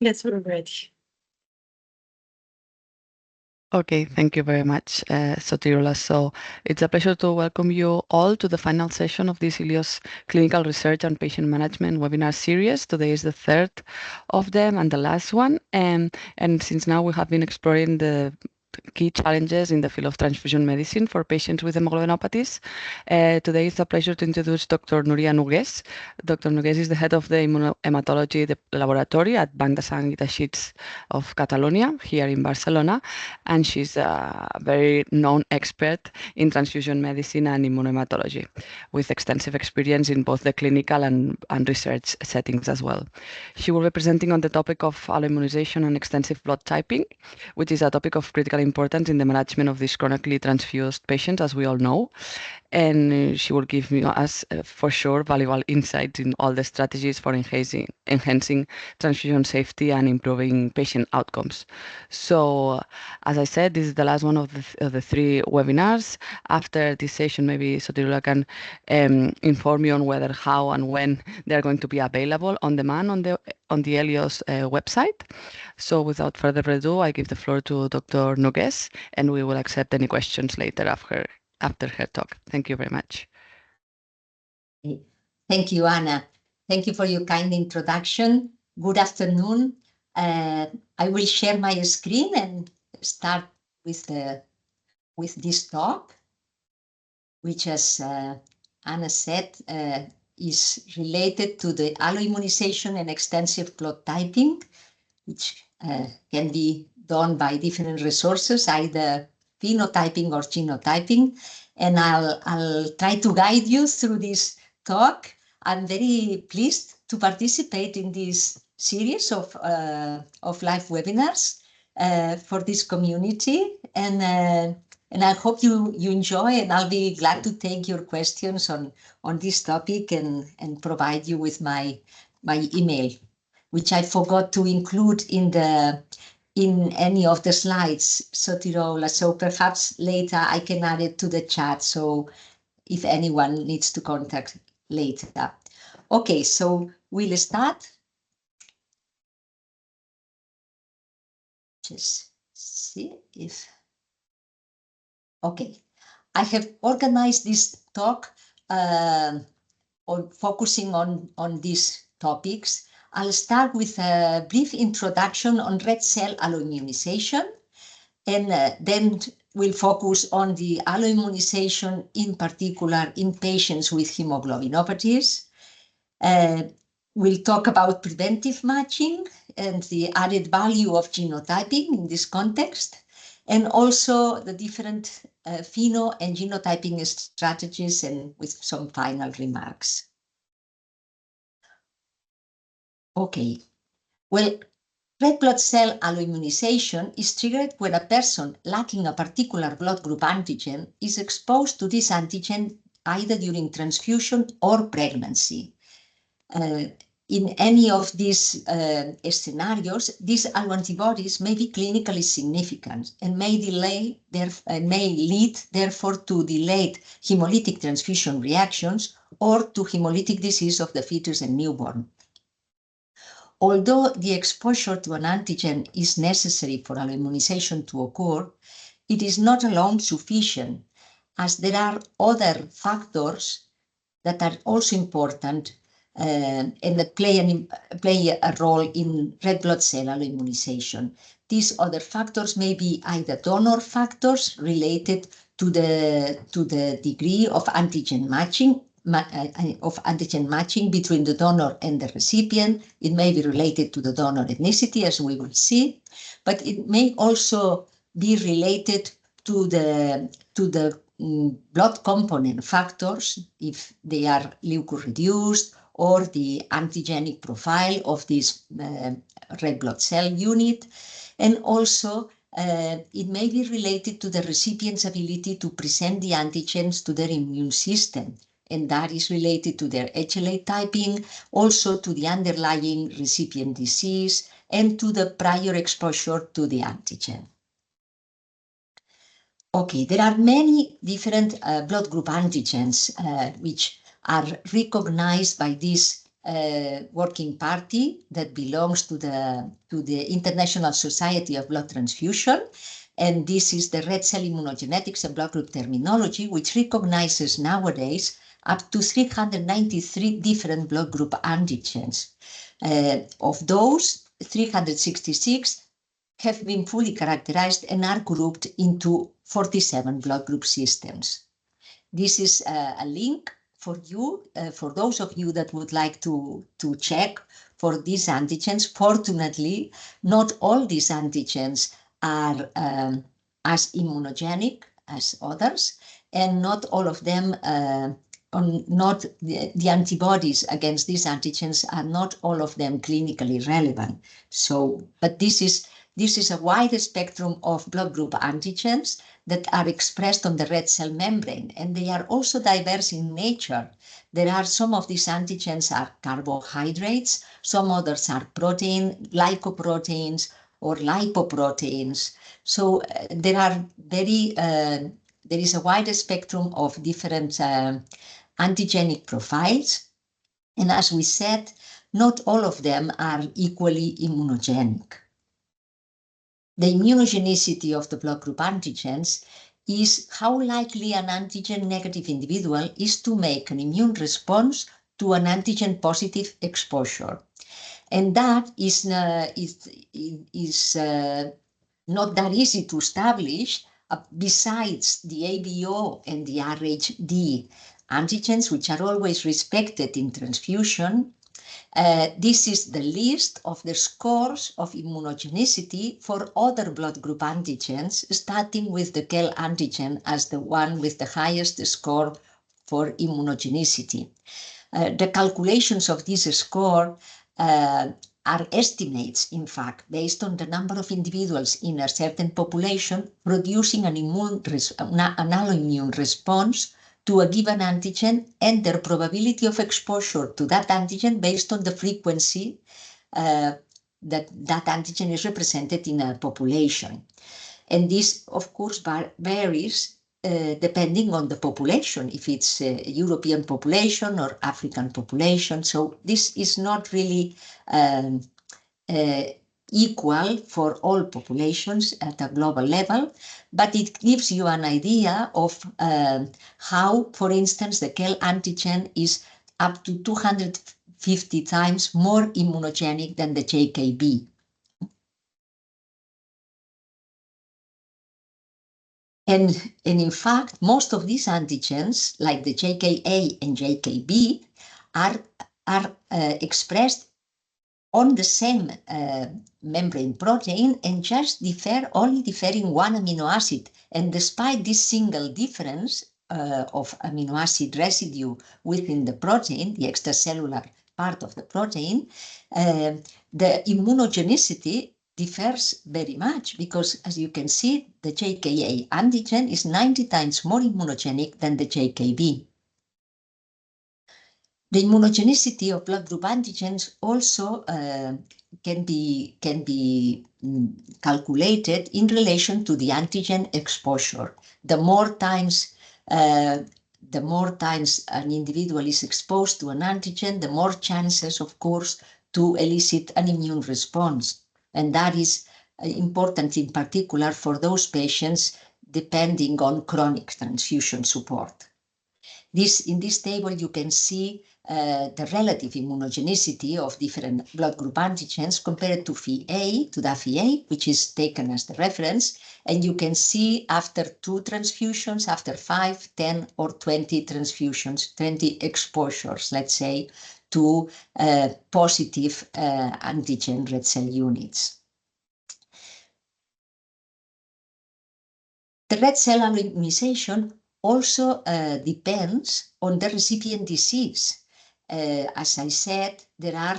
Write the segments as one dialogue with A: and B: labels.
A: Yes, we're ready.
B: Okay, thank you very much, Sotirola. So it's a pleasure to welcome you all to the final session of this Ilios Clinical Research and Patient Management webinar series. Today is the third of them and the last one. And since now we have been exploring the key challenges in the field of transfusion medicine for patients with hemoglobinopathies. Today it's a pleasure to introduce Dr. Núria Nogués. Dr. Nogués is the head of the immunohematology laboratory at Banc de Sang i Teixits of Catalonia here in Barcelona, and she's a very known expert in transfusion medicine and immunohematology with extensive experience in both the clinical and research settings as well. She will be presenting on the topic of alloimmunization and extensive blood typing, which is a topic of critical importance in the management of these chronically transfused patients, as we all know. And she will give us, for sure, valuable insights in all the strategies for enhancing transfusion safety and improving patient outcomes. So, as I said, this is the last one of the three webinars. After this session, maybe Sotirula can inform you on whether, how, and when they are going to be available on demand on the Ilios website. So without further ado, I give the floor to Dr. Nogués, and we will accept any questions later after her talk. Thank you very much.
C: Thank you, Anna. Thank you for your kind introduction. Good afternoon. I will share my screen and start with this talk, which, as Anna said, is related to the alloimmunization and extensive blood typing, which can be done by different resources, either phenotyping or genotyping. And I'll try to guide you through this talk. I'm very pleased to participate in this series of live webinars for this community. And I hope you enjoy, and I'll be glad to take your questions on this topic and provide you with my email, which I forgot to include in any of the slides, Sotirola. So perhaps later I can add it to the chat. So if anyone needs to contact later. Okay, so we'll start. Just see if. Okay, I have organized this talk on focusing on these topics. I'll start with a brief introduction on red cell alloimmunization, and then we'll focus on the alloimmunization in particular in patients with hemoglobinopathies. We'll talk about preventive matching and the added value of genotyping in this context, and also the different pheno and genotyping strategies, and with some final remarks. Okay, well, red blood cell alloimmunization is triggered when a person lacking a particular blood group antigen is exposed to this antigen either during transfusion or pregnancy. In any of these scenarios, these alloantibodies may be clinically significant and may lead, therefore, to delayed hemolytic transfusion reactions or to hemolytic disease of the fetus and newborn. Although the exposure to an antigen is necessary for alloimmunization to occur, it is not alone sufficient, as there are other factors that are also important and that play a role in red blood cell alloimmunization. These other factors may be either donor factors related to the degree of antigen matching between the donor and the recipient. It may be related to the donor ethnicity, as we will see, but it may also be related to the blood component factors, if they are leukoreduced, or the antigenic profile of this red blood cell unit. And also, it may be related to the recipient's ability to present the antigens to their immune system, and that is related to their HLA typing, also to the underlying recipient disease, and to the prior exposure to the antigen. Okay, there are many different blood group antigens which are recognized by this working party that belongs to the International Society of Blood Transfusion. And this is the red cell immunogenetics and blood group terminology, which recognizes nowadays up to 393 different blood group antigens. Of those, 366 have been fully characterized and are grouped into 47 blood group systems. This is a link for you, for those of you that would like to check for these antigens. Fortunately, not all these antigens are as immunogenic as others, and not all of them, not the antibodies against these antigens are not all of them clinically relevant. So, but this is a wide spectrum of blood group antigens that are expressed on the red cell membrane, and they are also diverse in nature. There are some of these antigens are carbohydrates, some others are protein, glycoproteins, or lipoproteins. So there is a wide spectrum of different antigenic profiles, and as we said, not all of them are equally immunogenic. The immunogenicity of the blood group antigens is how likely an antigen-negative individual is to make an immune response to an antigen-positive exposure. And that is not that easy to establish, besides the ABO and the RHD antigens, which are always respected in transfusion. This is the list of the scores of immunogenicity for other blood group antigens, starting with the KEL antigen as the one with the highest score for immunogenicity. The calculations of this score are estimates, in fact, based on the number of individuals in a certain population producing an alloimmune response to a given antigen and their probability of exposure to that antigen based on the frequency that antigen is represented in a population. And this, of course, varies depending on the population, if it's a European population or African population. So this is not really equal for all populations at a global level, but it gives you an idea of how, for instance, the KEL antigen is up to 250 times more immunogenic than the JKB. And in fact, most of these antigens, like the JKA and JKB, are expressed on the same membrane protein and just only differing one amino acid. And despite this single difference of amino acid residue within the protein, the extracellular part of the protein, the immunogenicity differs very much, because as you can see, the JKA antigen is 90 times more immunogenic than the JKB. The immunogenicity of blood group antigens also can be calculated in relation to the antigen exposure. The more times an individual is exposed to an antigen, the more chances, of course, to elicit an immune response. And that is important in particular for those patients depending on chronic transfusion support. In this table, you can see the relative immunogenicity of different blood group antigens compared to Phi-A, to the Phi-A, which is taken as the reference. And you can see after 2 transfusions, after 5, 10, or 20 transfusions, 20 exposures, let's say, to positive antigen red cell units. The red cell alloimmunization also depends on the recipient disease. As I said, there are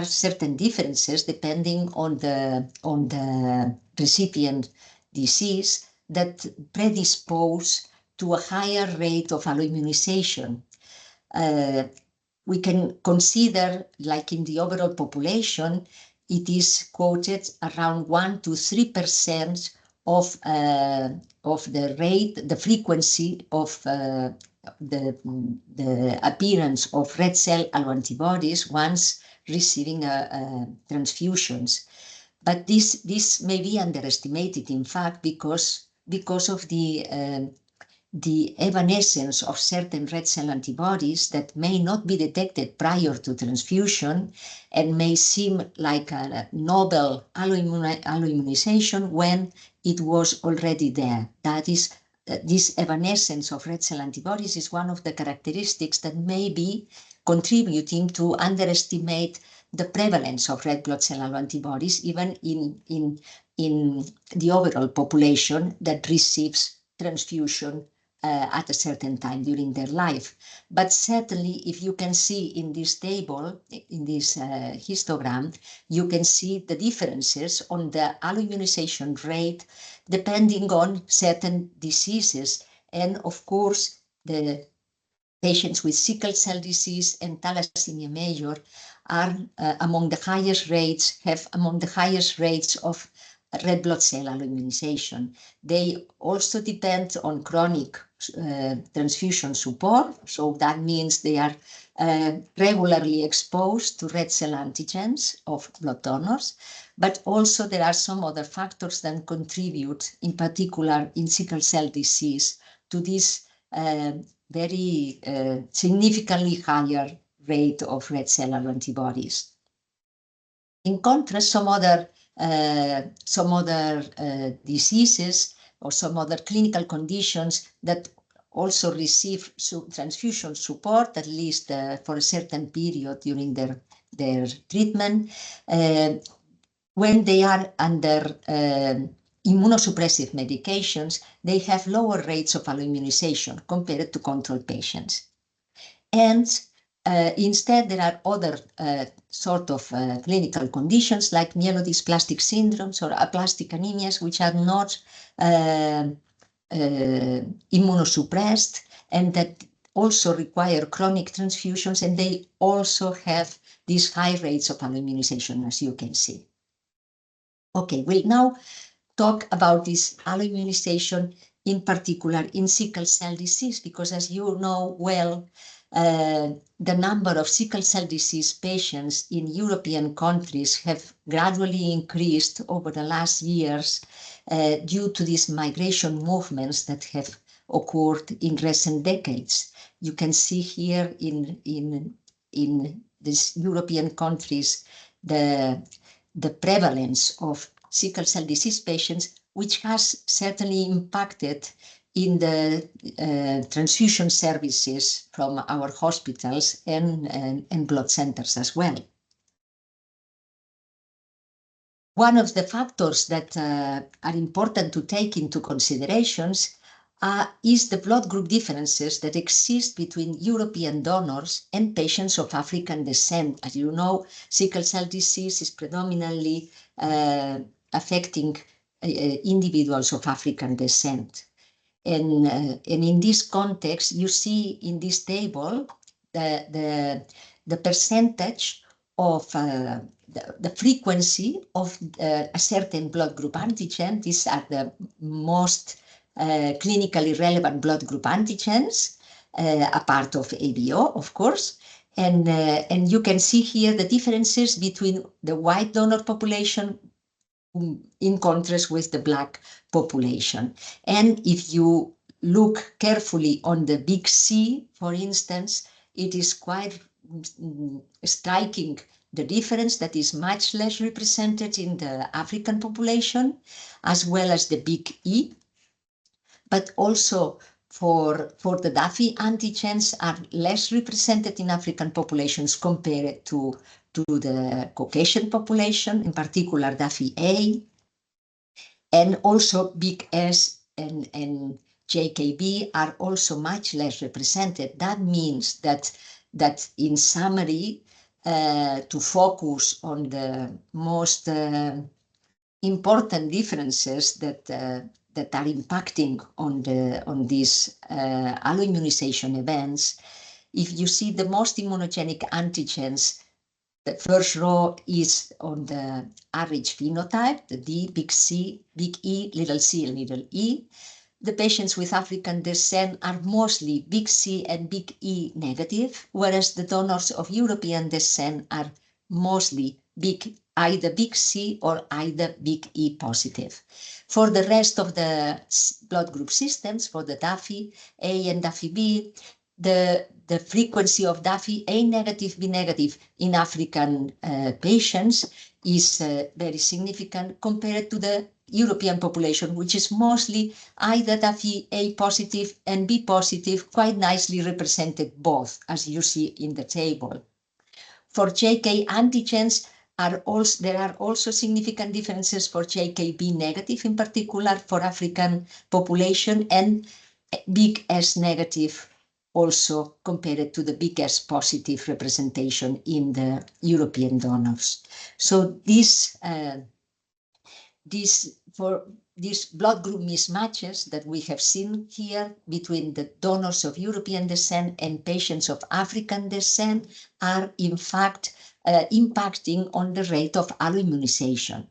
C: certain differences depending on the recipient disease that predispose to a higher rate of alloimmunization. We can consider, like in the overall population, it is quoted around 1 to 3% of the rate, the frequency of the appearance of red cell alloantibodies once receiving transfusions. But this may be underestimated, in fact, because of the evanescence of certain red cell antibodies that may not be detected prior to transfusion and may seem like a novel alloimmunization when it was already there. That is, this evanescence of red cell antibodies is one of the characteristics that may be contributing to underestimate the prevalence of red blood cell alloantibodies, even in the overall population that receives transfusion at a certain time during their life. But certainly, if you can see in this table, in this histogram, you can see the differences on the alloimmunization rate depending on certain diseases. And of course, the patients with sickle cell disease and thalassemia major are among the highest rates, have among the highest rates of red blood cell alloimmunization. They also depend on chronic transfusion support, so that means they are regularly exposed to red cell antigens of blood donors, but also there are some other factors that contribute, in particular in sickle cell disease, to this very significantly higher rate of red cell alloantibodies. In contrast, some other diseases or some other clinical conditions that also receive transfusion support, at least for a certain period during their treatment, when they are under immunosuppressive medications, they have lower rates of alloimmunization compared to control patients. And instead, there are other sort of clinical conditions like myelodysplastic syndromes or aplastic anemias, which are not immunosuppressed and that also require chronic transfusions, and they also have these high rates of alloimmunization, as you can see. Okay, we'll now talk about this alloimmunization in particular in sickle cell disease, because as you know well, the number of sickle cell disease patients in European countries have gradually increased over the last years due to these migration movements that have occurred in recent decades. You can see here in these European countries the prevalence of sickle cell disease patients, which has certainly impacted in the transfusion services from our hospitals and blood centers as well. One of the factors that are important to take into considerations is the blood group differences that exist between European donors and patients of African descent. As you know, sickle cell disease is predominantly affecting individuals of African descent. And in this context, you see in this table the percentage of the frequency of a certain blood group antigen. These are the most clinically relevant blood group antigens, a part of ABO, of course. And you can see here the differences between the white donor population in contrast with the black population. And if you look carefully on the big C, for instance, it is quite striking the difference that is much less represented in the African population, as well as the big E. But also for the DAFI antigens are less represented in African populations compared to the Caucasian population, in particular DAFI-A, and also big S and JKB are also much less represented. That means that in summary, to focus on the most important differences that are impacting on these alloimmunization events, if you see the most immunogenic antigens, the first row is on the Rh phenotype, the D, big C, big E, little c, and little e. the patients with African descent are mostly big C and big E negative, whereas the donors of European descent are mostly either big C or either big E positive. For the rest of the blood group systems, for the DAFI A and DAFI B, the frequency of DAFI A negative, B negative in African patients is very significant compared to the European population, which is mostly either DAFI A positive and B positive, quite nicely represented both, as you see in the table. For JK antigens, there are also significant differences for JKB negative, in particular for African population, and big S negative also compared to the big S positive representation in the European donors. So for these blood group mismatches that we have seen here between the donors of European descent and patients of African descent are in fact impacting on the rate of alloimmunization.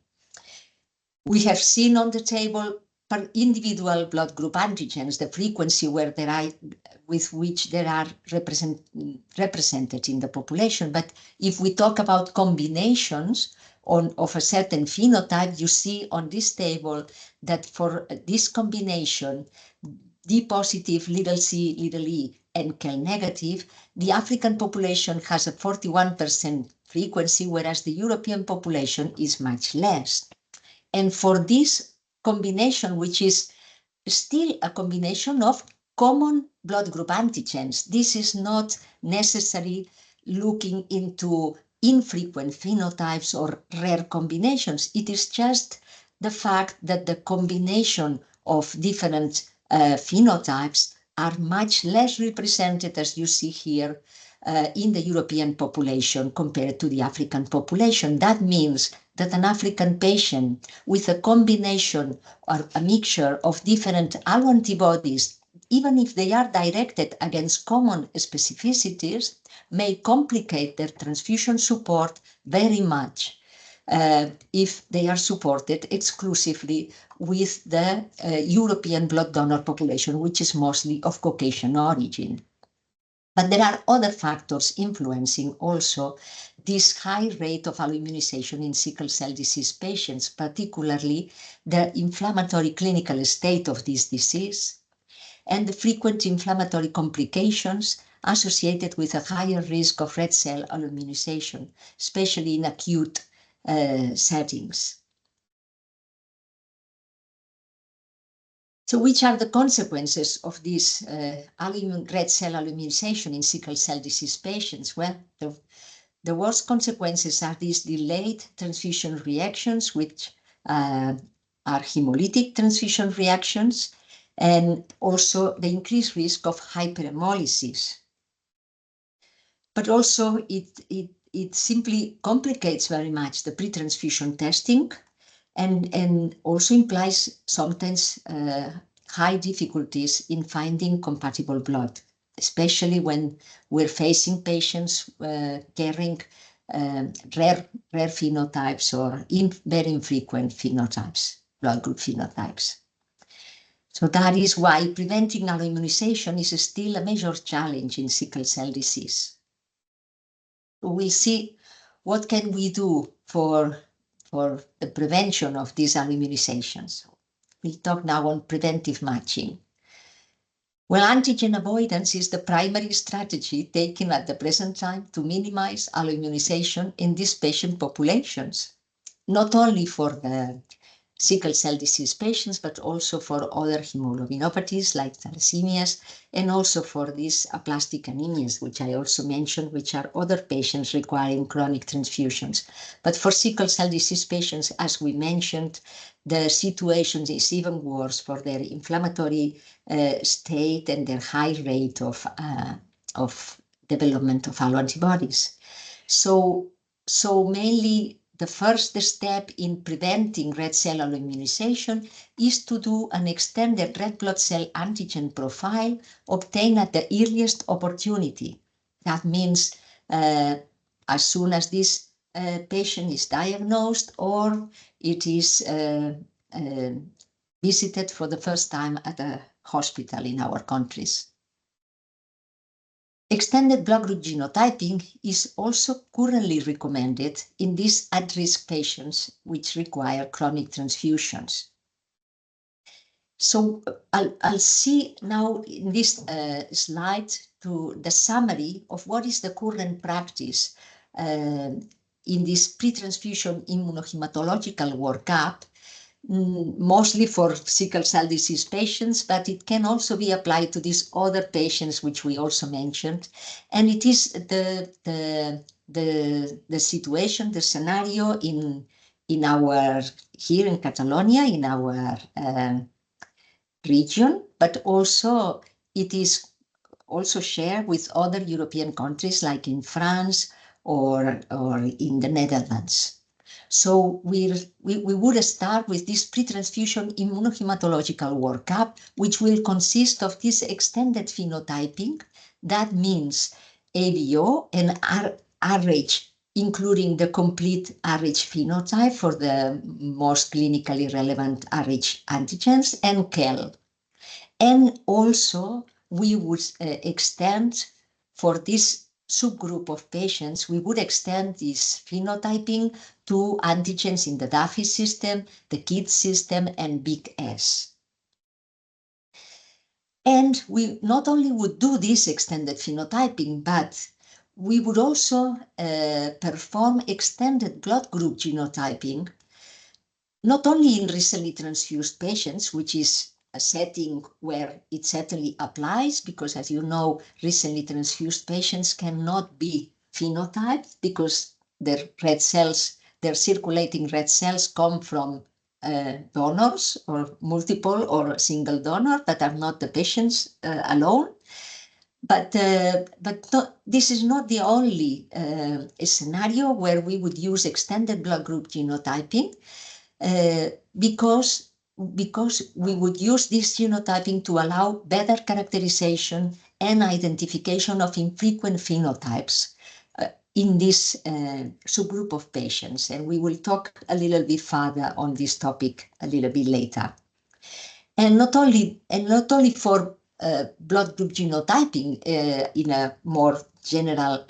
C: We have seen on the table per individual blood group antigens, the frequency with which they are represented in the population. But if we talk about combinations of a certain phenotype, you see on this table that for this combination, D positive, little c, little e, and Kel negative, the African population has a 41% frequency, whereas the European population is much less. And for this combination, which is still a combination of common blood group antigens, this is not necessarily looking into infrequent phenotypes or rare combinations. It is just the fact that the combination of different phenotypes are much less represented, as you see here, in the European population compared to the African population. That means that an African patient with a combination or a mixture of different alloantibodies, even if they are directed against common specificities, may complicate their transfusion support very much if they are supported exclusively with the European blood donor population, which is mostly of Caucasian origin. But there are other factors influencing also this high rate of alloimmunization in sickle cell disease patients, particularly the inflammatory clinical state of this disease and the frequent inflammatory complications associated with a higher risk of red cell alloimmunization, especially in acute settings. So which are the consequences of this red cell alloimmunization in sickle cell disease patients? Well, the worst consequences are these delayed transfusion reactions, which are hemolytic transfusion reactions, and also the increased risk of hyperemolysis. But also it simply complicates very much the pre-transfusion testing, and also implies sometimes high difficulties in finding compatible blood, especially when we're facing patients carrying rare phenotypes or very infrequent phenotypes, blood group phenotypes. So that is why preventing alloimmunization is still a major challenge in sickle cell disease. We'll see what can we do for the prevention of these alloimmunizations. We'll talk now on preventive matching. Well, antigen avoidance is the primary strategy taken at the present time to minimize alloimmunization in these patient populations, not only for the sickle cell disease patients, but also for other hemoglobinopathies like thalassemias, and also for these aplastic anemias, which I also mentioned, which are other patients requiring chronic transfusions. But for sickle cell disease patients, as we mentioned, the situation is even worse for their inflammatory state and their high rate of development of alloantibodies. So mainly the first step in preventing red cell alloimmunization is to do an extended red blood cell antigen profile obtained at the earliest opportunity. That means as soon as this patient is diagnosed or it is visited for the first time at a hospital in our countries. Extended blood group genotyping is also currently recommended in these at-risk patients which require chronic transfusions. So I'll see now in this slide to the summary of what is the current practice in this pre-transfusion immunohematological workup, mostly for sickle cell disease patients, but it can also be applied to these other patients which we also mentioned. And it is the situation, the scenario in our here in Catalonia, in our region, but also it is also shared with other European countries like in France or in the Netherlands. So we would start with this pre-transfusion immunohematological workup, which will consist of this extended phenotyping. That means ABO and RH, including the complete RH phenotype for the most clinically relevant RH antigens, and KEL. And also we would extend for this subgroup of patients, we would extend this phenotyping to antigens in the Duffy system, the KIT system, and Big S. And we not only would do this extended phenotyping, but we would also perform extended blood group genotyping, not only in recently transfused patients, which is a setting where it certainly applies, because as you know, recently transfused patients cannot be phenotyped because their red cells, their circulating red cells come from donors or multiple or single donor, but are not the patients alone. But this is not the only scenario where we would use extended blood group genotyping. Because we would use this genotyping to allow better characterization and identification of infrequent phenotypes in this subgroup of patients. And we will talk a little bit further on this topic a little bit later. And not only for blood group genotyping in a more general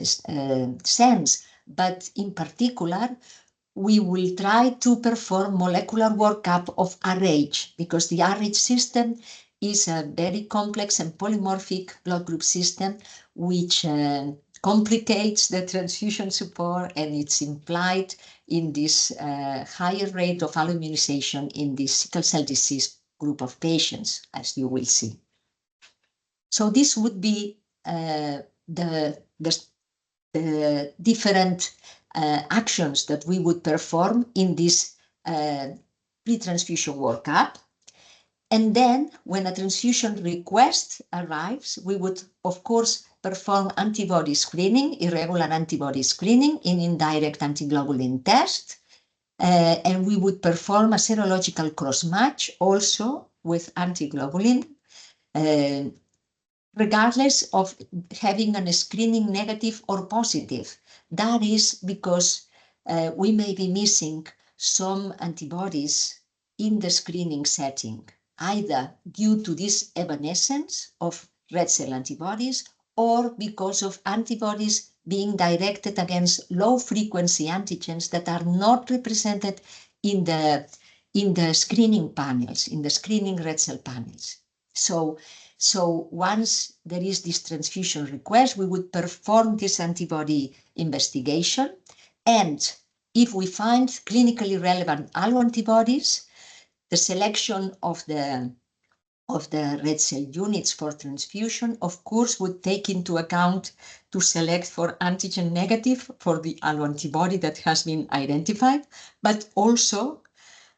C: sense, but in particular, we will try to perform molecular workup of RH, because the RH system is a very complex and polymorphic blood group system, which complicates the transfusion support, and it's implied in this higher rate of alloimmunization in the sickle cell disease group of patients, as you will see. So this would be the different actions that we would perform in this pre-transfusion workup. And then when a transfusion request arrives, we would, of course, perform antibody screening, irregular antibody screening in indirect antiglobulin test. And we would perform a serological cross-match also with antiglobulin, regardless of having a screening negative or positive. That is because we may be missing some antibodies in the screening setting, either due to this evanescence of red cell antibodies or because of antibodies being directed against low-frequency antigens that are not represented in the screening panels, in the screening red cell panels. So once there is this transfusion request, we would perform this antibody investigation. And if we find clinically relevant alloantibodies, the selection of the red cell units for transfusion, of course, would take into account to select for antigen negative for the alloantibody that has been identified, but also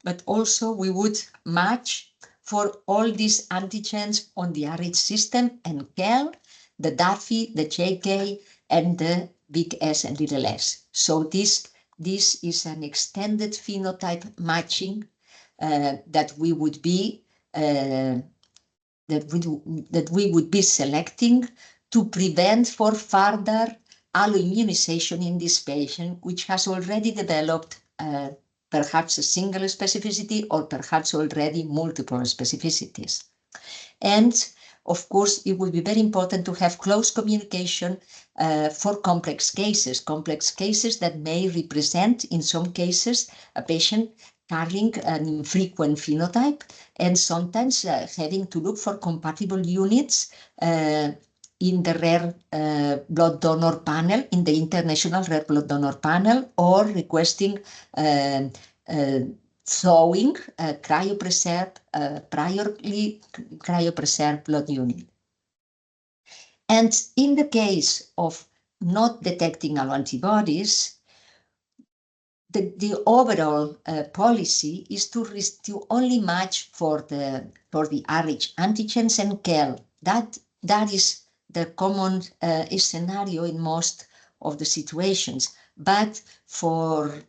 C: we would match for all these antigens on the RH system and KEL, the Duffy, the JK, and the big S and little s. So this is an extended phenotype matching that we would be selecting to prevent for further alloimmunization in this patient, which has already developed perhaps a single specificity or perhaps already multiple specificities. And of course, it will be very important to have close communication for complex cases that may represent, in some cases, a patient carrying an infrequent phenotype and sometimes having to look for compatible units in the rare blood donor panel, in the international rare blood donor panel, or requesting thawing priorly cryopreserved blood unit. And in the case of not detecting alloantibodies, the overall policy is to only match for the Rh antigens and KEL. That is the common scenario in most of the situations. But for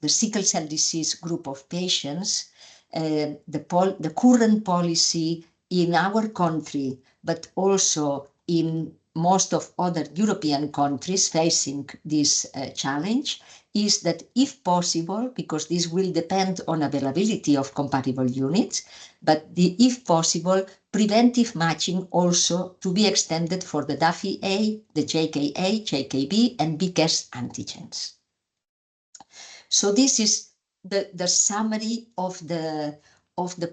C: the sickle cell disease group of patients, the current policy in our country, but also in most of other European countries facing this challenge, is that if possible, because this will depend on availability of compatible units, but if possible, preventive matching also to be extended for the DAFI-A, the JKA, JKB, and BCAS antigens. So this is the summary of the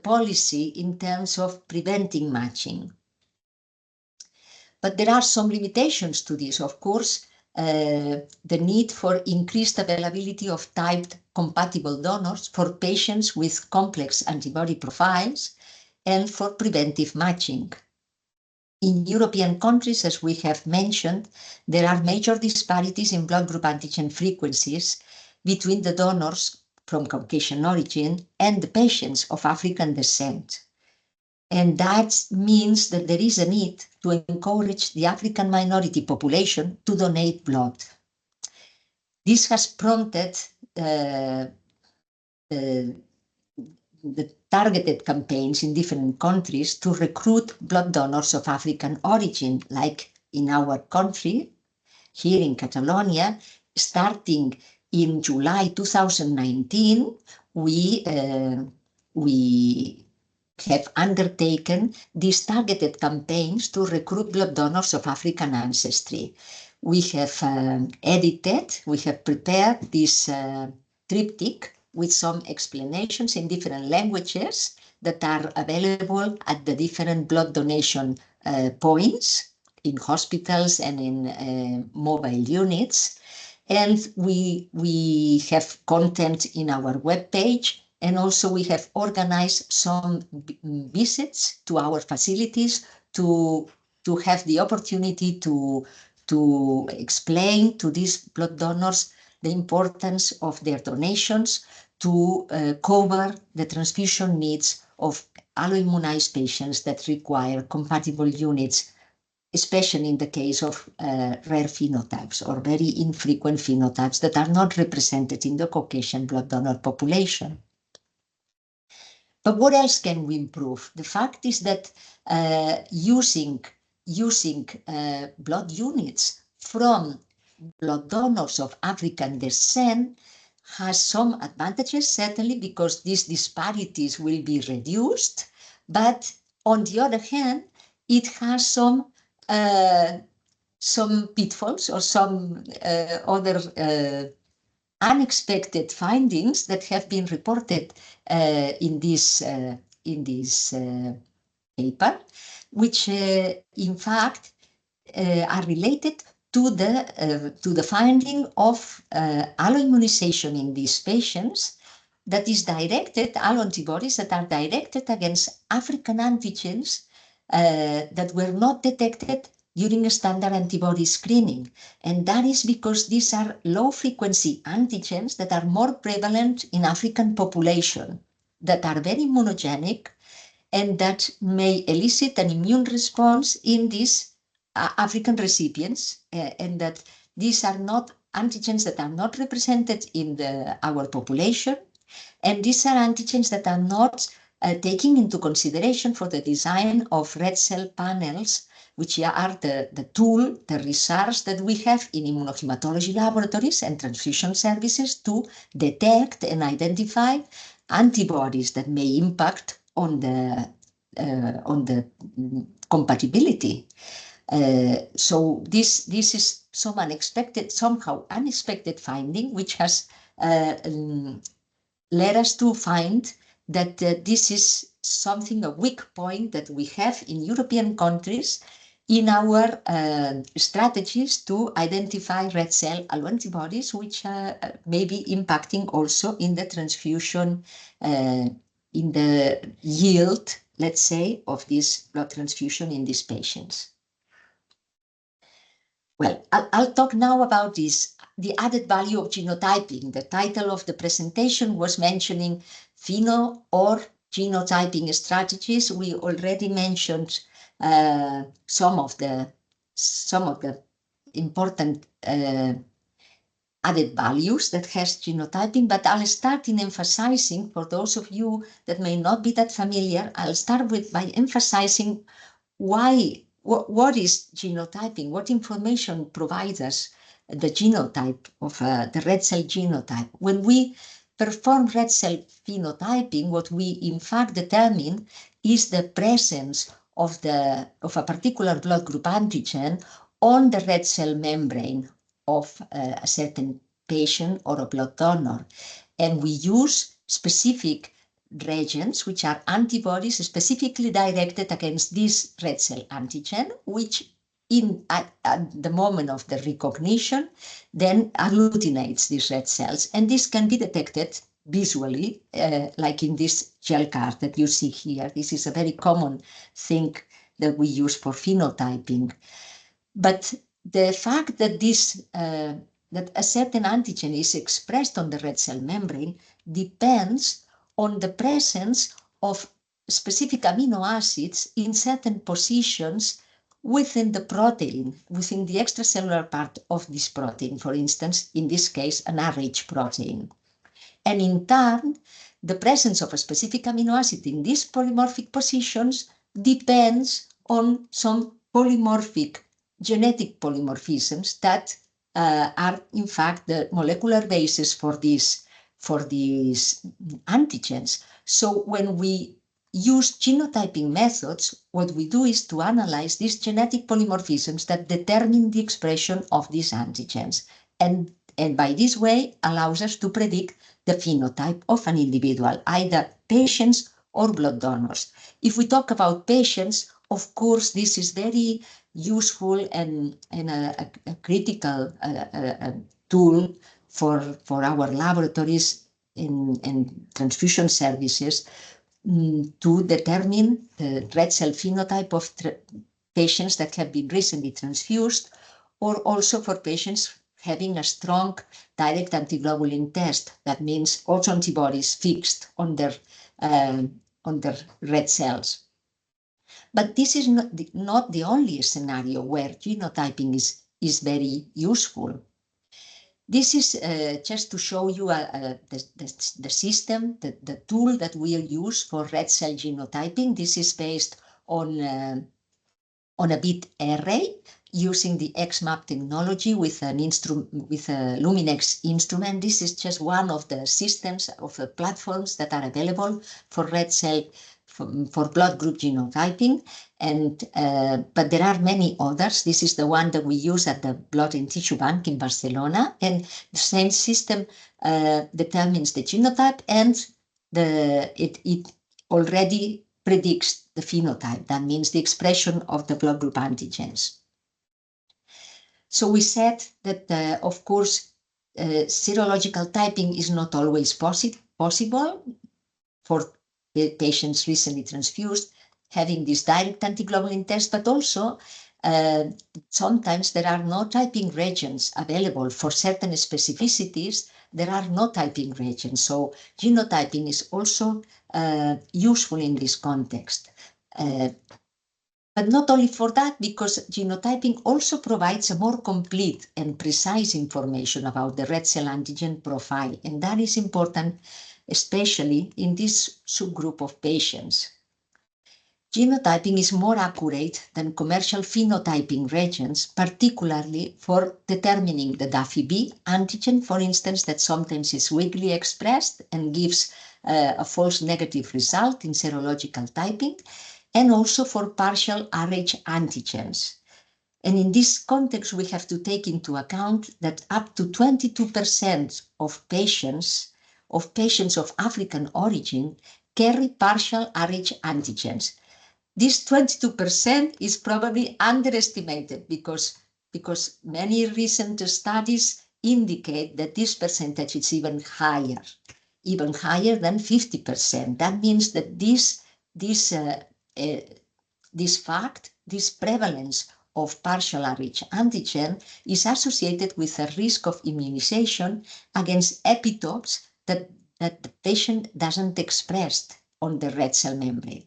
C: policy in terms of preventing matching. But there are some limitations to this, of course. The need for increased availability of typed compatible donors for patients with complex antibody profiles and for preventive matching. In European countries, as we have mentioned, there are major disparities in blood group antigen frequencies between the donors from Caucasian origin and the patients of African descent. And that means that there is a need to encourage the African minority population to donate blood. This has prompted the targeted campaigns in different countries to recruit blood donors of African origin, like in our country, here in Catalonia. Starting in July 2019, we have undertaken these targeted campaigns to recruit blood donors of African ancestry. We have prepared this triptych with some explanations in different languages that are available at the different blood donation points in hospitals and in mobile units. And we have content in our webpage. And also we have organized some visits to our facilities to have the opportunity to explain to these blood donors the importance of their donations to cover the transfusion needs of alloimmunized patients that require compatible units, especially in the case of rare phenotypes or very infrequent phenotypes that are not represented in the Caucasian blood donor population. But what else can we improve? The fact is that using blood units from blood donors of African descent has some advantages, certainly because these disparities will be reduced. But on the other hand, it has some pitfalls or some other unexpected findings that have been reported in this paper, which in fact are related to the finding of alloimmunization in these patients that is directed, alloantibodies that are directed against African antigens that were not detected during a standard antibody screening. And that is because these are low-frequency antigens that are more prevalent in African population, that are very immunogenic, and that may elicit an immune response in these African recipients, and that these are not antigens that are not represented in our population, and these are antigens that are not taken into consideration for the design of red cell panels which are the tool, the resource that we have in immunohematology laboratories and transfusion services to detect and identify antibodies that may impact on the compatibility. So this is somehow unexpected finding, which has led us to find that this is a weak point that we have in European countries in our strategies to identify red cell alloantibodies, which may be impacting also in the transfusion, in the yield, let's say, of this blood transfusion in these patients. Well, I'll talk now about this, the added value of genotyping. The title of the presentation was mentioning pheno or genotyping strategies. We already mentioned some of the important added values that has genotyping, but I'll start in emphasizing, for those of you that may not be that familiar, I'll start by emphasizing what is genotyping, what information provides us the genotype of the red cell genotype. When we perform red cell phenotyping, what we in fact determine is the presence of a particular blood group antigen on the red cell membrane of a certain patient or a blood donor. And we use specific reagents, which are antibodies specifically directed against this red cell antigen, which at the moment of the recognition then agglutinates these red cells. And this can be detected visually, like in this gel card that you see here. This is a very common thing that we use for phenotyping. But the fact that that a certain antigen is expressed on the red cell membrane depends on the presence of specific amino acids in certain positions within the protein, within the extracellular part of this protein, for instance, in this case, an Rh protein. And in turn, the presence of a specific amino acid in these polymorphic positions depends on some genetic polymorphisms that are in fact the molecular basis for these antigens. So when we use genotyping methods, what we do is to analyze these genetic polymorphisms that determine the expression of these antigens. And by this way allows us to predict the phenotype of an individual, either patients or blood donors. If we talk about patients, of course, this is very useful and a critical tool for our laboratories in transfusion services to determine the red cell phenotype of patients that have been recently transfused, or also for patients having a strong direct antiglobulin test. That means autoantibodies fixed on their red cells. But this is not the only scenario where genotyping is very useful. This is just to show you the system, the tool that we use for red cell genotyping. This is based on a bit array using the XMAP technology with a Luminex instrument. This is just one of the systems of the platforms that are available for red cell for blood group genotyping, but there are many others. This is the one that we use at the Blood and Tissue Bank in Barcelona, and the same system determines the genotype, and it already predicts the phenotype. That means the expression of the blood group antigens. So we said that, of course, serological typing is not always possible for patients recently transfused, having this direct antiglobulin test, but also sometimes there are no typing reagents available for certain specificities. There are no typing reagents, so genotyping is also useful in this context. But not only for that, because genotyping also provides a more complete and precise information about the red cell antigen profile, and that is important, especially in this subgroup of patients. Genotyping is more accurate than commercial phenotyping reagents, particularly for determining the DAFI-B antigen, for instance, that sometimes is weakly expressed and gives a false negative result in serological typing, and also for partial Rh antigens. And in this context, we have to take into account that up to 22% of patients of African origin carry partial Rh antigens. This 22% is probably underestimated because many recent studies indicate that this percentage is even higher than 50%. That means that this prevalence of partial Rh antigen is associated with a risk of immunization against epitopes that the patient doesn't express on the red cell membrane.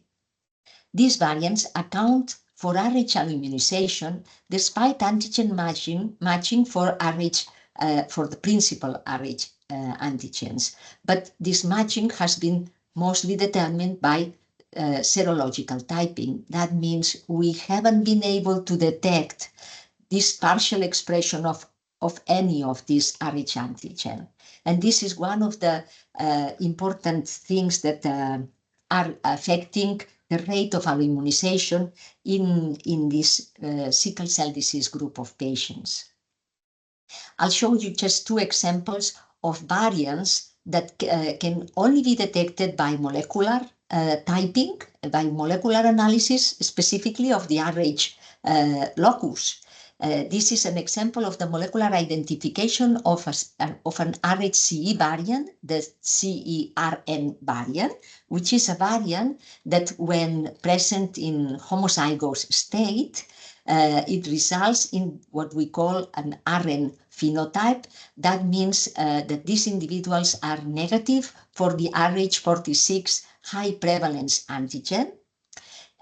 C: These variants account for Rh alloimmunization despite antigen matching for for the principal Rh antigens. But this matching has been mostly determined by serological typing. That means we haven't been able to detect this partial expression of any of these Rh antigen. And this is one of the important things that are affecting the rate of alloimmunization in this sickle cell disease group of patients. I'll show you just two examples of variants that can only be detected by molecular typing, by molecular analysis, specifically of the Rh locus. This is an example of the molecular identification of an Rhce variant, the CERN variant, which is a variant that when present in homozygous state, it results in what we call an Rn phenotype. That means that these individuals are negative for the Rh46 high prevalence antigen,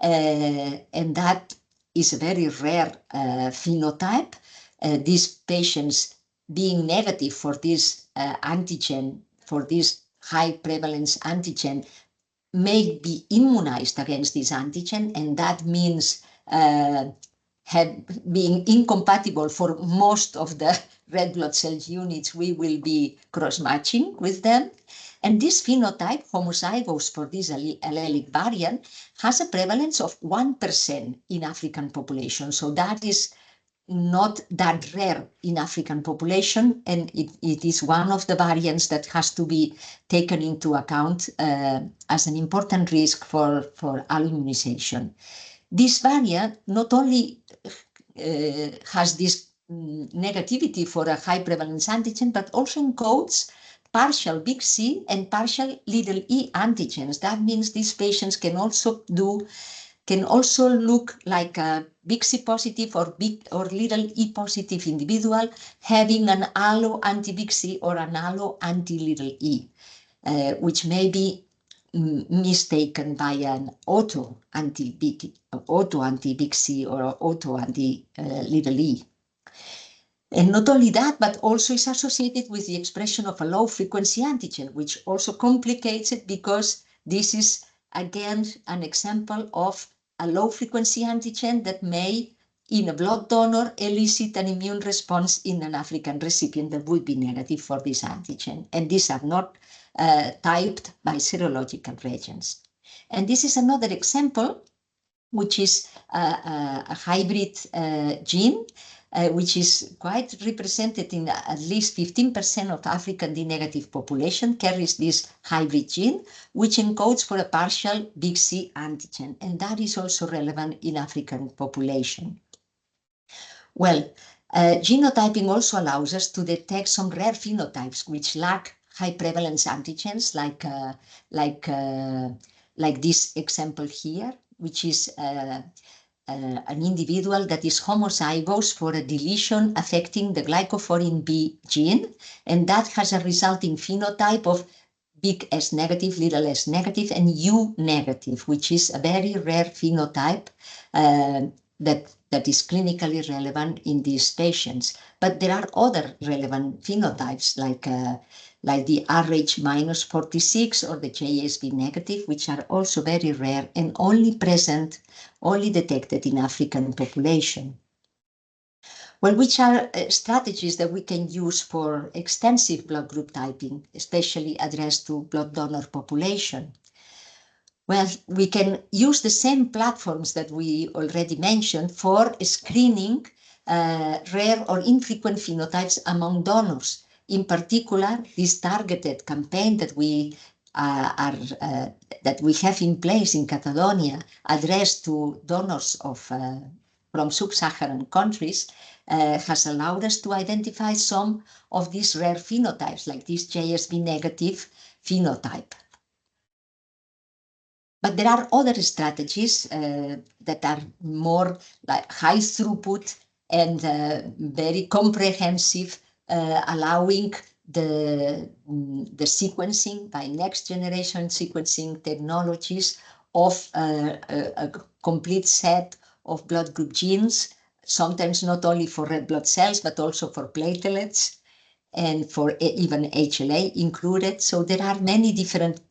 C: and that is a very rare phenotype. These patients being negative for this antigen, for this high prevalence antigen, may be immunized against this antigen, and that means being incompatible for most of the red blood cell units, we will be cross-matching with them. And this phenotype, homozygous for this allelic variant, has a prevalence of 1% in African population. So that is not that rare in African population, and it is one of the variants that has to be taken into account as an important risk for alloimmunization. This variant not only has this negativity for a high prevalence antigen, but also encodes partial big C and partial little e antigens. That means these patients can also look like a big C positive or little e positive individual having an allo anti-big C or an allo anti-little e, which may be mistaken by an auto anti-big C or auto anti-little e. And not only that, but also is associated with the expression of a low frequency antigen, which also complicates it because this is again an example of a low frequency antigen that may, in a blood donor, elicit an immune response in an African recipient that would be negative for this antigen. And these are not typed by serological reagents. And this is another example, which is a hybrid gene, which is quite represented in at least 15% of African D-negative population carries this hybrid gene, which encodes for a partial big C antigen, and that is also relevant in African population. Well, genotyping also allows us to detect some rare phenotypes which lack high prevalence antigens, like this example here, which is an individual that is homozygous for a deletion affecting the glycophorin B gene, and that has a resulting phenotype of big S negative, little s negative, and U negative, which is a very rare phenotype that that is clinically relevant in these patients. But there are other relevant phenotypes like the Rh minus 46 or the JSV negative, which are also very rare and only detected in African population. Well, which are strategies that we can use for extensive blood group typing, especially addressed to blood donor population? Well, we can use the same platforms that we already mentioned for screening rare or infrequent phenotypes among donors. In particular, this targeted campaign that we have in place in Catalonia, addressed to donors from sub-Saharan countries, has allowed us to identify some of these rare phenotypes, like this JSV negative phenotype. But there are other strategies that are more like high throughput and very comprehensive, allowing the sequencing by next generation sequencing technologies of a complete set of blood group genes, sometimes not only for red blood cells, but also for platelets and for even HLA included. So there are many different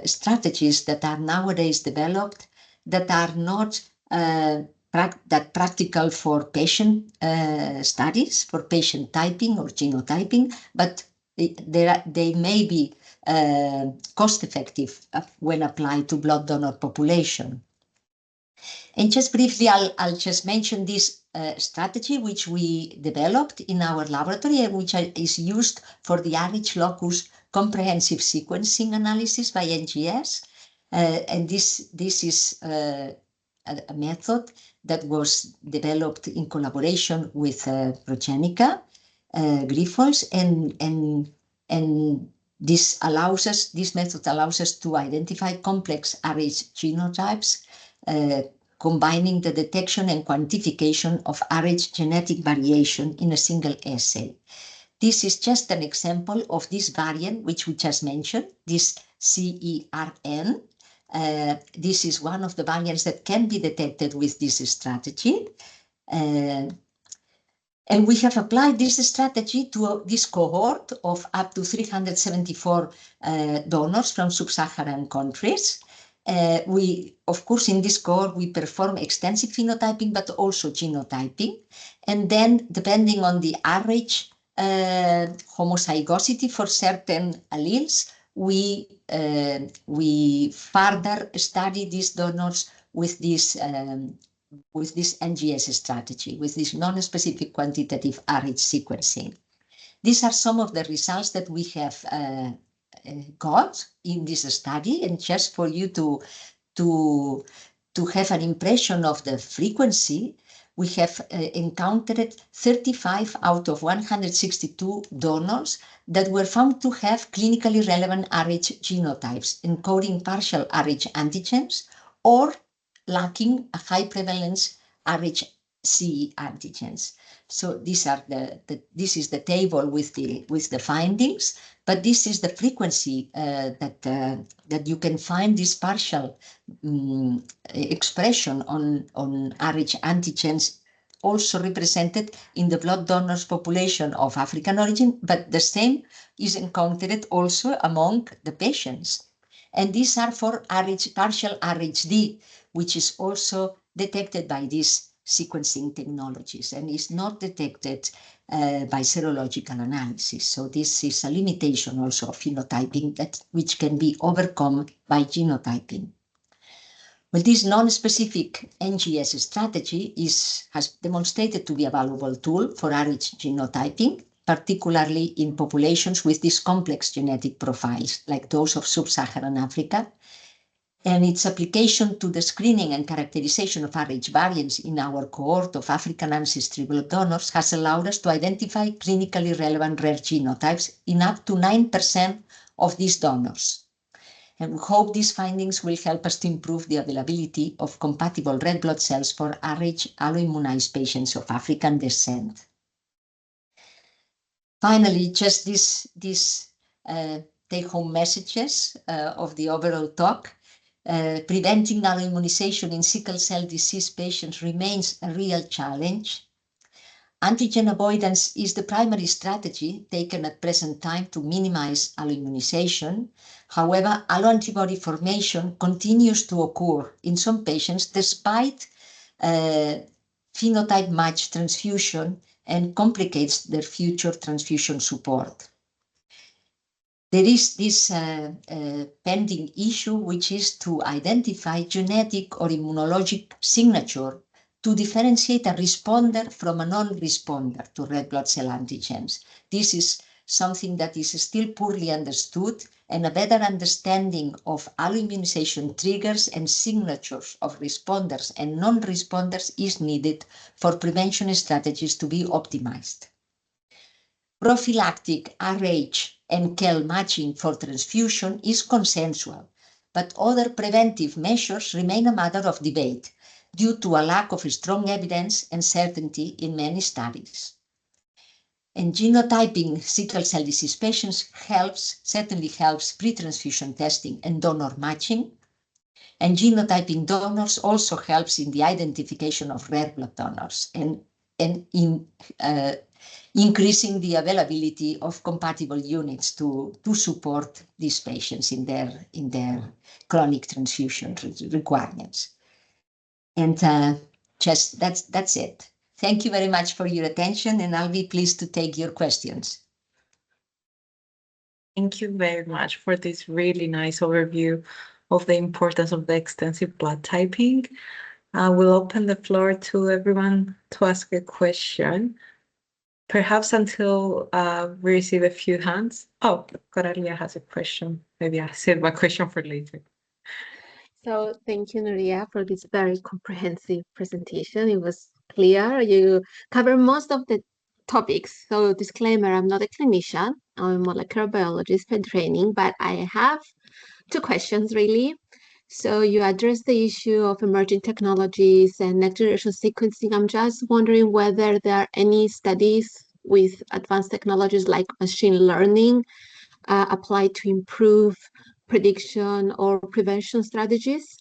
C: strategies that are nowadays developed that are not that practical for patient studies, for patient typing or genotyping, but they may be cost effective when applied to blood donor population. And just briefly, I'll just mention this strategy which we developed in our laboratory and which is used for the Rh locus comprehensive sequencing analysis by NGS. And this is a method that was developed in collaboration with Progenica, Grifols, and this method allows us to identify complex Rh genotypes, combining the detection and quantification of Rh genetic variation in a single assay. This is just an example of this variant, which we just mentioned, this CERN. This is one of the variants that can be detected with this strategy. And we have applied this strategy to this cohort of up to 374 donors from sub-Saharan countries. Of course, in this cohort, we perform extensive phenotyping, but also genotyping. And then, depending on the Rh homozygosity for certain alleles, we further study these donors with this NGS strategy, with this non-specific quantitative Rh sequencing. These are some of the results that we have got in this study, and just for you to have an impression of the frequency, we have encountered 35 out of 162 donors that were found to have clinically relevant Rh genotypes encoding partial Rh antigens or lacking a high prevalence Rh-CE antigens. So these are this is the table with the findings, but this is the frequency that you can find this partial expression on Rh antigens, also represented in the blood donors population of African origin, but the same is encountered also among the patients. And these are for partial RHD, which is also detected by these sequencing technologies and is not detected by serological analysis. So this is a limitation also of phenotyping which can be overcome by genotyping. Well, this non-specific NGS strategy has demonstrated to be a valuable tool for Rh genotyping, particularly in populations with these complex genetic profiles, like those of sub-Saharan Africa. And its application to the screening and characterization of Rh variants in our cohort of African ancestry blood donors has allowed us to identify clinically relevant rare genotypes in up to 9% of these donors. And we hope these findings will help us to improve the availability of compatible red blood cells for Rh alloimmunized patients of African descent. Finally, just these take-home messages of the overall talk. preventing alloimmunization in sickle cell disease patients remains a real challenge. Antigen avoidance is the primary strategy taken at present time to minimize alloimmunization. However, alloantibody formation continues to occur in some patients despite phenotype match transfusion and complicates their future transfusion support. There is this pending issue, which is to identify genetic or immunologic signature to differentiate a responder from a non-responder to red blood cell antigens. This is something that is still poorly understood, and a better understanding of alloimmunization triggers and signatures of responders and non-responders is needed for prevention strategies to be optimized. Prophylactic Rh and KEL matching for transfusion is consensual, but other preventive measures remain a matter of debate due to a lack of strong evidence and certainty in many studies. And genotyping sickle cell disease patients certainly helps pre-transfusion testing and donor matching. And genotyping donors also helps in the identification of rare blood donors and in increasing the availability of compatible units to support these patients in their chronic transfusion requirements. And just that's it. Thank you very much for your attention, and I'll be pleased to take your questions.
A: Thank you very much for this really nice overview of the importance of the extensive blood typing. We'll open the floor to everyone to ask a question. Perhaps until we receive a few hands. Oh, Coralia has a question. Maybe I'll save my question for later.
D: So thank you, Nuria, for this very comprehensive presentation. It was clear. You covered most of the topics. So disclaimer, I'm not a clinician. I'm a molecular biologist by training, but I have two questions really. So you addressed the issue of emerging technologies and next generation sequencing. I'm just wondering whether there are any studies with advanced technologies like machine learning applied to improve prediction or prevention strategies.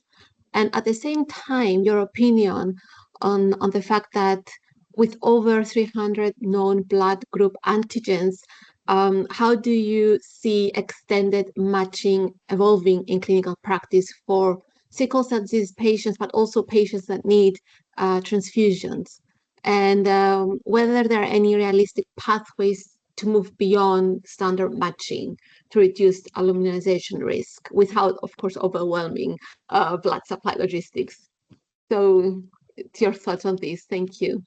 D: And at the same time, your opinion on the fact that with over 300 known blood group antigens, how do you see extended matching evolving in clinical practice for sickle cell disease patients, but also patients that need transfusions? And whether there are any realistic pathways to move beyond standard matching to reduce alloimmunization risk without, of course, overwhelming blood supply logistics. So your thoughts on this? Thank you.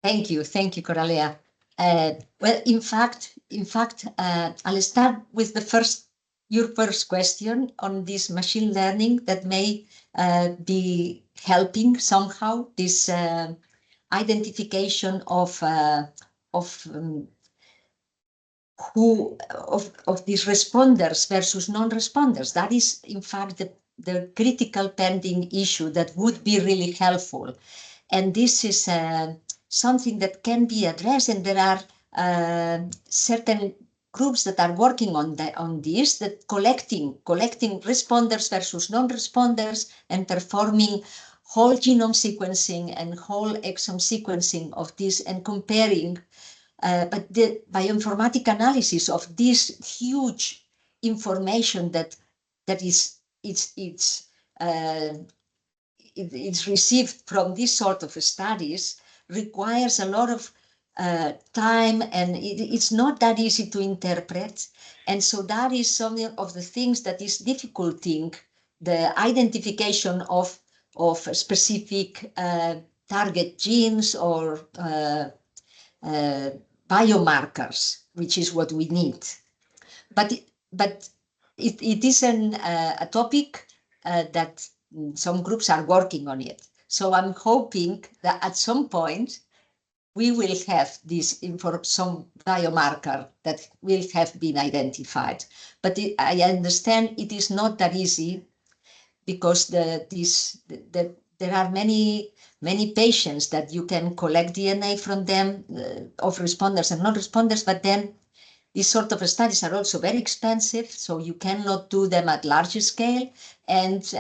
C: Thank you, Coralia. Well, in fact, I'll start with your first question on this machine learning that may be helping somehow this identification of these responders versus non-responders. That is, in fact, the critical pending issue that would be really helpful. And this is something that can be addressed, and there are certain groups that are working on this, that collecting responders versus non-responders and performing whole genome sequencing and whole exome sequencing of this and comparing. But the bioinformatic analysis of this huge information that is received from this sort of studies requires a lot of time, and it's not that easy to interpret. And so that is some of the things that is difficulting the identification of specific target genes or biomarkers, which is what we need. But it is a topic that some groups are working on it. So I'm hoping that at some point we will have some biomarker that will have been identified. But I understand it is not that easy, because there are many patients that you can collect DNA from them of responders and non-responders, but then These sort of studies are also very expensive, so you cannot do them at larger scale, and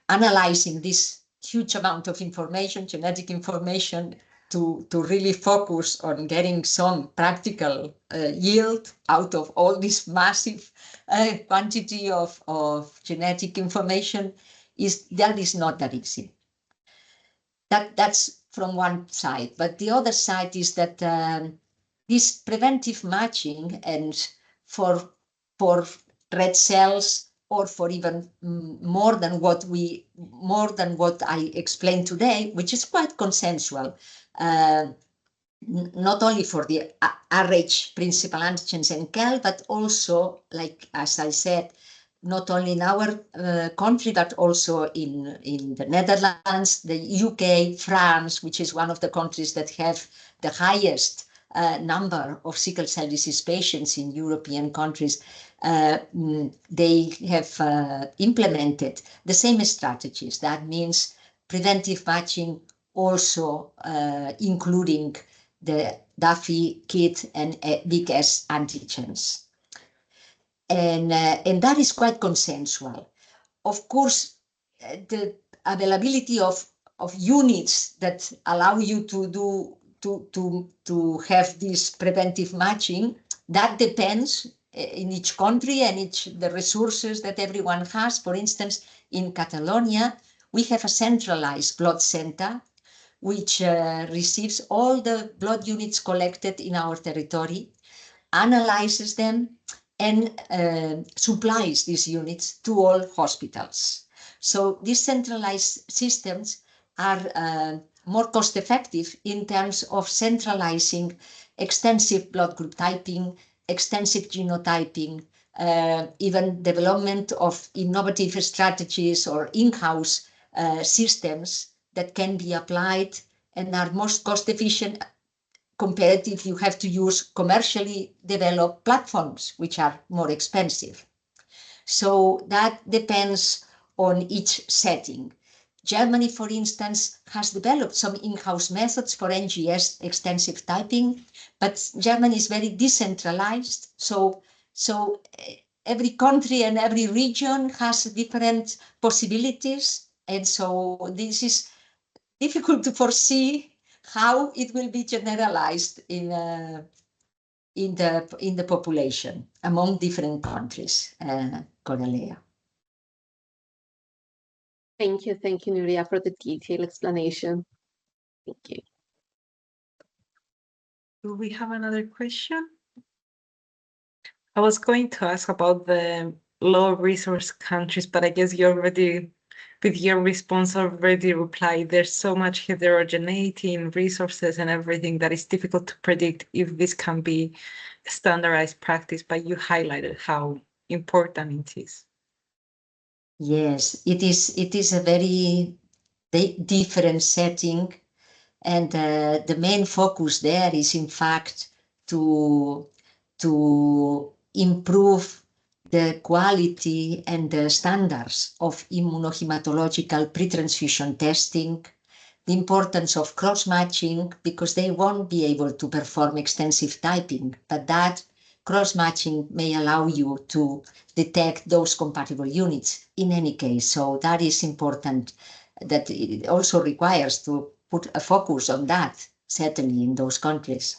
C: analyzing this huge amount of information, genetic information, to really focus on getting some practical yield out of all this massive quantity of genetic information is not that easy. That's from one side, but the other side is that this preventive matching, and for red cells, or for even more than what I explained today, which is quite consensual, not only for the Rh principal antigens and CAL, but also, like as I said, not only in our country, but also in the Netherlands, the UK, France, which is one of the countries that have the highest number of sickle cell disease patients in European countries. They have implemented the same strategies. That means preventive matching, also including the Duffy, KIT, and Big S antigens. And that is quite consensual. Of course, the availability of units that allow you to have this preventive matching, that depends in each country and the resources that everyone has. For instance, in Catalonia, we have a centralized blood center which receives all the blood units collected in our territory, analyzes them, and supplies these units to all hospitals. So these centralized systems are more cost effective in terms of centralizing extensive blood group typing, extensive genotyping, even development of innovative strategies or in-house systems that can be applied and are most cost efficient compared if you have to use commercially developed platforms, which are more expensive. So that depends on each setting. Germany, for instance, has developed some in-house methods for NGS extensive typing, but Germany is very decentralized. So every country and every region has different possibilities. And so this is difficult to foresee how it will be generalized in the population among different countries, Cornelia.
D: Thank you, Nuria, for the detailed explanation. Thank you.
A: Do we have another question? I was going to ask about the low resource countries, but I guess you already, with your response, already replied. There's so much heterogeneity in resources and everything that it's difficult to predict if this can be standardized practice, but you highlighted how important it is.
C: Yes, it is a very different setting, and the main focus there is, in fact, to improve the quality and the standards of immunohematological pre-transfusion testing, the importance of cross-matching, because they won't be able to perform extensive typing, but that cross-matching may allow you to detect those compatible units in any case. So that is important, that it also requires to put a focus on that, certainly in those countries.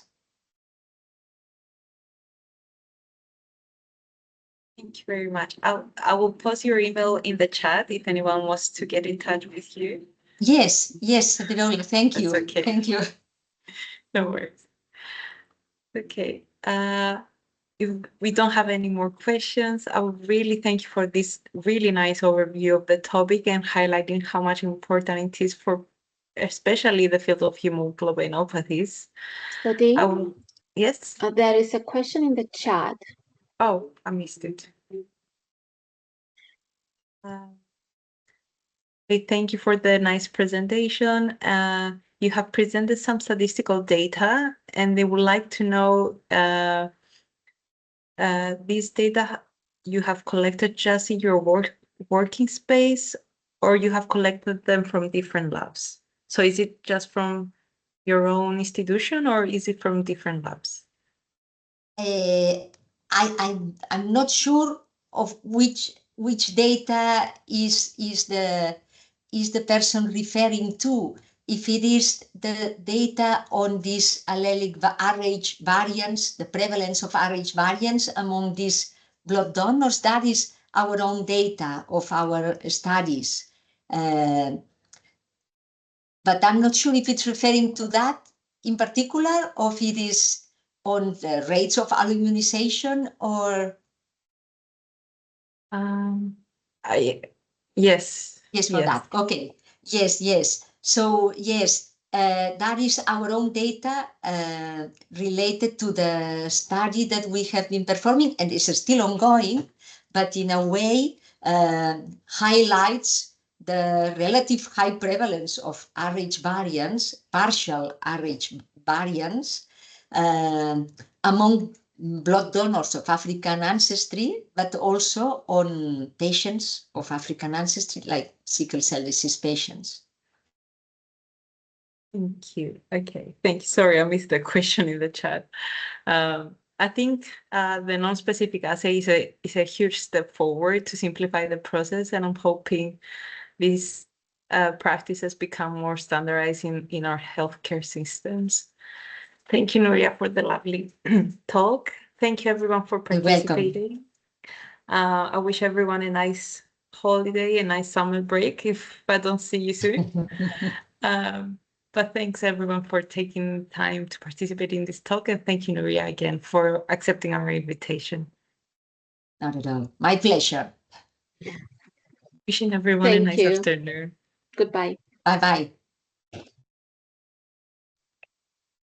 A: Thank you very much. I will post your email in the chat if anyone wants to get in touch with you.
C: Yes, Veronica, thank you.
A: That's okay.
C: Thank you.
A: No worries. Okay. If we don't have any more questions, I would really thank you for this really nice overview of the topic and highlighting how much important it is for especially the field of hemoglobinopathies.
D: So
A: yes?
D: There is a question in the chat.
A: Oh, I missed it. Thank you for the nice presentation. You have presented some statistical data, and they would like to know these data you have collected just in your working space, or you have collected them from different labs? So is it just from your own institution, or is it from different labs?
C: I'm not sure of which data is the person referring to. If it is the data on these allelic Rh variants, the prevalence of Rh variants among these blood donors, that is our own data of our studies. But I'm not sure if it's referring to that in particular, or if it is on the rates of alloimmunization, or
A: Yes.
C: yes, for that. Okay. Yes. So yes, that is our own data related to the study that we have been performing, and is still ongoing, but in a way highlights the relative high prevalence of Rh variants, partial Rh variants, among blood donors of African ancestry, but also on patients of African ancestry, like sickle cell disease patients.
A: Thank you. Okay, thank you. Sorry, I missed the question in the chat. I think the non-specific assay is a huge step forward to simplify the process, and I'm hoping these practices become more standardized in our healthcare systems. Thank you, Nuria, for the lovely talk. Thank you, everyone, for
C: You're welcome.
A: participating. I wish everyone a nice holiday, a nice summer break if I don't see you soon. But thanks, everyone, for taking time to participate in this talk. And thank you, Nuria, again, for accepting our invitation.
C: Not at all. My pleasure.
A: Wishing everyone a
D: Thank
A: nice
D: you.
A: afternoon.
D: Goodbye.
C: Bye-bye.